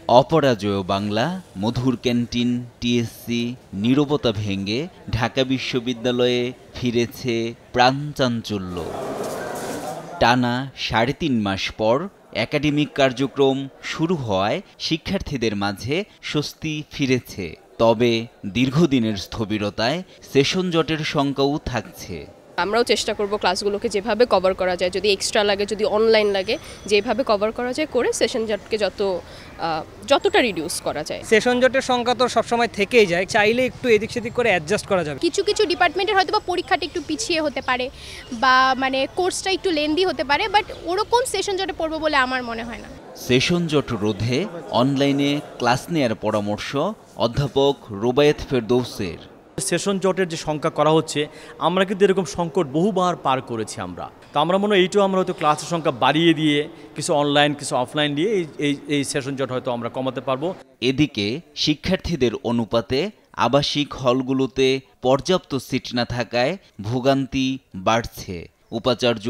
অপরাজেয় বাংলা, মধুর canteen, TSC, নীরবতা ভেঙে ঢাকা বিশ্ববিদ্যালয়ে ফিরেছে প্রাণচাঞ্চল্য। টানা ৩.৫ মাস পর একাডেমিক কার্যক্রম শুরু হওয়ায় শিক্ষার্থীদের মাঝে স্বস্তি ফিরেছে। তবে দীর্ঘদিনের স্থবিরতায় সেশন জটের শঙ্কাও থাকছে। আমরাও চেষ্টা করব ক্লাসগুলোকে যেভাবে কভার করা যায়, যদি এক্সট্রা লাগে, যদি অনলাইন লাগে, যেভাবে কভার করা যায় করে সেশন জটকে যতটা রিডিউস করা যায়। সেশন জটের সংখ্যা তো সবসময় থেকেই যায়, চাইলে একটু এদিক সেদিক করে অ্যাডজাস্ট করা যাবে। কিছু কিছু ডিপার্টমেন্টের হয়তো বা পরীক্ষাটা একটু পিছিয়ে হতে পারে বা কোর্সটা একটু লেন্দি হতে পারে, বাট ওরকম সেশন জটে পড়বো বলে আমার মনে হয় না। সেশন জট রোধে অনলাইনে ক্লাস নেয়ার পরামর্শ অধ্যাপক রুবায়েত ফেরদৌসের। সেশন জটের যে সংখ্যা করা হচ্ছে, আমরা কিন্তু এরকম সংকট বহুবার পার করেছি আমরা। তো আমরা মনে হয় এইটাও আমরা হয়তো ক্লাসের সংখ্যা বাড়িয়ে দিয়ে কিছু অনলাইন কিছু অফলাইন দিয়ে এই সেশন জট হয়তো আমরা কমাতে পারবো। এদিকে শিক্ষার্থীদের অনুপাতে আবাসিক হলগুলোতে পর্যাপ্ত সিট না থাকায় ভোগান্তি বাড়ছে। উপাচার্য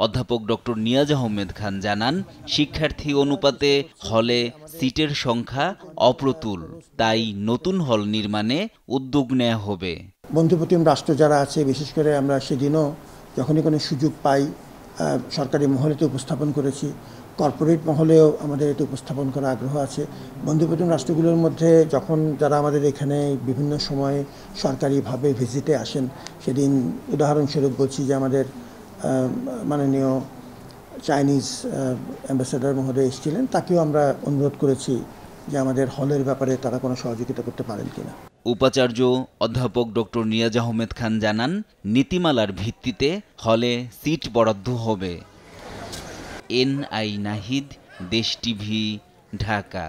অধ্যাপক ডক্টর নিয়াজ আহমেদ খান জানান, শিক্ষার্থী অনুপাতে হলে সিটের সংখ্যা অপ্রতুল, তাই নতুন হল নির্মাণে উদ্যোগ নেওয়া হবে। বন্ধুপ্রতিম রাষ্ট্র যারা আছে, বিশেষ করে আমরা সেদিনও যখনই কোনো সুযোগ পাই সরকারি মহলেতে উপস্থাপন করেছি, কর্পোরেট মহলেও আমাদের এটা উপস্থাপন করার আগ্রহ আছে। বন্ধুপ্রতিম রাষ্ট্রগুলোর মধ্যে যখন যারা আমাদের এখানে বিভিন্ন সময়ে সরকারিভাবে ভিজিটে আসেন, সেদিন উদাহরণস্বরূপ বলছি যে আমাদের মাননীয় চাইনিজ অ্যাম্বাসেডর মহোদয় এসেছিলেন, তাকেও আমরা অনুরোধ করেছি যে আমাদের হলের ব্যাপারে তারা কোনো সহযোগিতা করতে পারেন কিনা। উপাচার্য অধ্যাপক ডক্টর নিয়াজ আহমেদ খান জানান, নীতিমালার ভিত্তিতে হলে সিট বরাদ্দ হবে। এনআই নাহিদ, দেশ টিভি, ঢাকা।